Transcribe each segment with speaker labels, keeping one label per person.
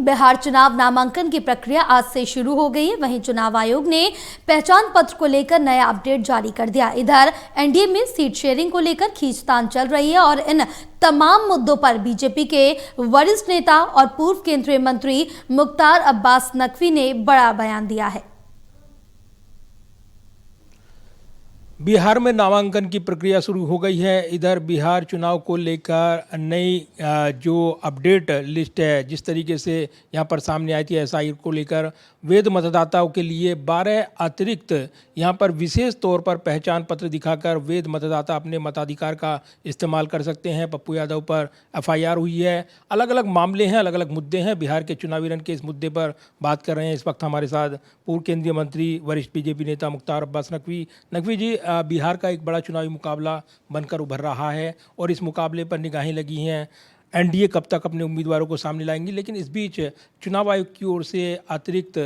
Speaker 1: बिहार चुनाव नामांकन की प्रक्रिया आज से शुरू हो गई है। वहीं चुनाव आयोग ने पहचान पत्र को लेकर नया अपडेट जारी कर दिया। इधर एनडीए में सीट शेयरिंग को लेकर खींचतान चल रही है और इन तमाम मुद्दों पर बीजेपी के वरिष्ठ नेता और पूर्व केंद्रीय मंत्री मुख्तार अब्बास नकवी ने बड़ा बयान दिया है।
Speaker 2: बिहार में नामांकन की प्रक्रिया शुरू हो गई है। इधर बिहार चुनाव को लेकर नई जो अपडेट लिस्ट है, जिस तरीके से यहाँ पर सामने आई थी एसआई को लेकर, वैध मतदाताओं के लिए 12 अतिरिक्त यहाँ पर विशेष तौर पर पहचान पत्र दिखाकर वैध मतदाता अपने मताधिकार का इस्तेमाल कर सकते हैं। पप्पू यादव पर एफआईआर हुई है। अलग अलग मामले हैं, अलग अलग मुद्दे हैं। बिहार के चुनावी रण के इस मुद्दे पर बात कर रहे हैं। इस वक्त हमारे साथ पूर्व केंद्रीय मंत्री वरिष्ठ बीजेपी नेता मुख्तार अब्बास नकवी। नकवी जी, बिहार का एक बड़ा चुनावी मुकाबला बनकर उभर रहा है और इस मुकाबले पर निगाहें लगी हैं। एनडीए कब तक अपने उम्मीदवारों को सामने लाएंगी, लेकिन इस बीच चुनाव आयोग की ओर से अतिरिक्त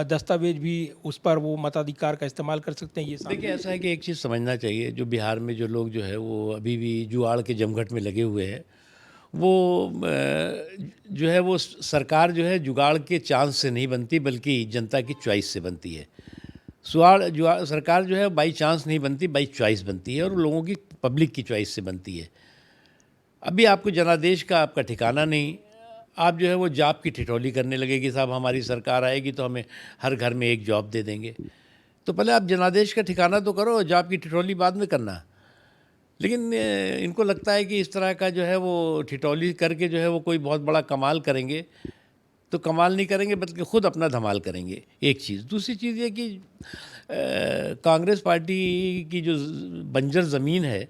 Speaker 2: दस्तावेज भी उस पर वो मताधिकार का इस्तेमाल कर सकते हैं। ये
Speaker 3: देखिए, ऐसा है कि एक चीज़ समझना चाहिए, जो बिहार में जो लोग जो है वो अभी भी जुआड़ के जमघट में लगे हुए हैं, वो जो है वो सरकार जो है जुगाड़ के चांस से नहीं बनती बल्कि जनता की चॉइस से बनती है। सरकार जो है बाई चांस नहीं बनती, बाई चॉइस बनती है और लोगों की पब्लिक की चॉइस से बनती है। अभी आपको जनादेश का आपका ठिकाना नहीं, आप जो है वो जॉब की ठिठोली करने लगे कि साहब हमारी सरकार आएगी तो हमें हर घर में एक जॉब दे देंगे। तो पहले आप जनादेश का ठिकाना तो करो, जॉब की ठिठोली बाद में करना। लेकिन इनको लगता है कि इस तरह का जो है वो ठिठोली करके जो है वो कोई बहुत बड़ा कमाल करेंगे। तो कमाल नहीं करेंगे बल्कि ख़ुद अपना धमाल करेंगे, एक चीज़। दूसरी चीज़ ये कि कांग्रेस पार्टी की जो बंजर ज़मीन है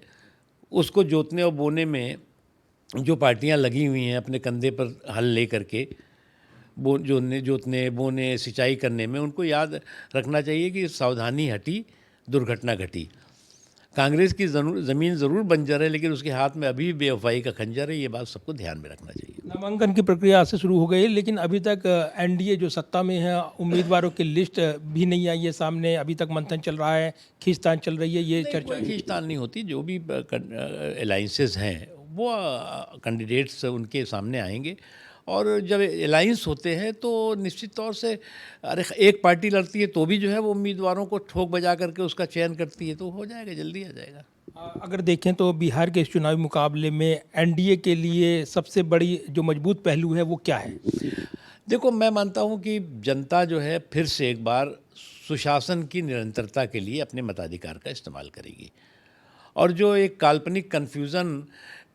Speaker 3: उसको जोतने और बोने में जो पार्टियां लगी हुई हैं अपने कंधे पर हल ले करके जोतने बोने सिंचाई करने में, उनको याद रखना चाहिए कि सावधानी हटी दुर्घटना घटी। कांग्रेस की ज़मीन ज़रूर बंजर है लेकिन उसके हाथ में अभी भी बेवफाई का खंजर है। ये बात सबको ध्यान में रखना चाहिए।
Speaker 2: नामांकन की प्रक्रिया आज से शुरू हो गई है, लेकिन अभी तक एनडीए जो सत्ता में है, उम्मीदवारों की लिस्ट भी नहीं आई है सामने। अभी तक मंथन चल रहा है, खींचतान चल रही है, ये चर्चा।
Speaker 3: खींचतान नहीं होती, जो भी अलाइंसेस हैं वो कैंडिडेट्स उनके सामने आएंगे और जब अलाइंस होते हैं तो निश्चित तौर से अरे एक पार्टी लड़ती है तो भी जो है वो उम्मीदवारों को ठोक बजा करके उसका चयन करती है, तो हो जाएगा, जल्दी आ जाएगा।
Speaker 2: अगर देखें तो बिहार के इस चुनावी मुकाबले में एनडीए के लिए सबसे बड़ी जो मजबूत पहलू है वो क्या है?
Speaker 3: देखो, मैं मानता हूँ कि जनता जो है फिर से एक बार सुशासन की निरंतरता के लिए अपने मताधिकार का इस्तेमाल करेगी और जो एक काल्पनिक कन्फ्यूज़न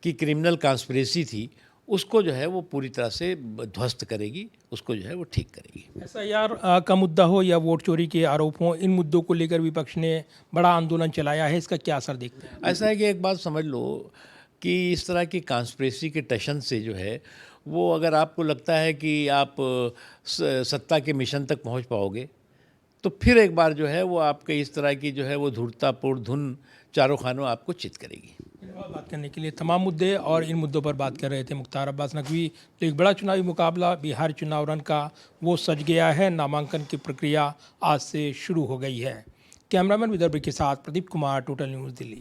Speaker 3: की क्रिमिनल कॉन्स्पिरेसी थी उसको जो है वो पूरी तरह से ध्वस्त करेगी, उसको जो है वो ठीक करेगी।
Speaker 2: एसआईआर का मुद्दा हो या वोट चोरी के आरोप हों, इन मुद्दों को लेकर विपक्ष ने बड़ा आंदोलन चलाया है। इसका क्या असर देखते हैं?
Speaker 3: ऐसा है कि एक बात समझ लो कि इस तरह की कॉन्स्पिरेसी के टशन से जो है वो, अगर आपको लगता है कि आप सत्ता के मिशन तक पहुंच पाओगे तो फिर एक बार जो है वो आपके इस तरह की जो है वो धूर्ततापूर्ण धुन चारों खानों आपको चित करेगी।
Speaker 2: बात करने के लिए तमाम मुद्दे और इन मुद्दों पर बात कर रहे थे मुख्तार अब्बास नकवी। तो एक बड़ा चुनावी मुकाबला बिहार चुनाव रण का वो सज गया है। नामांकन की प्रक्रिया आज से शुरू हो गई है। कैमरामैन विदर्भ के साथ प्रदीप कुमार, टोटल न्यूज़, दिल्ली।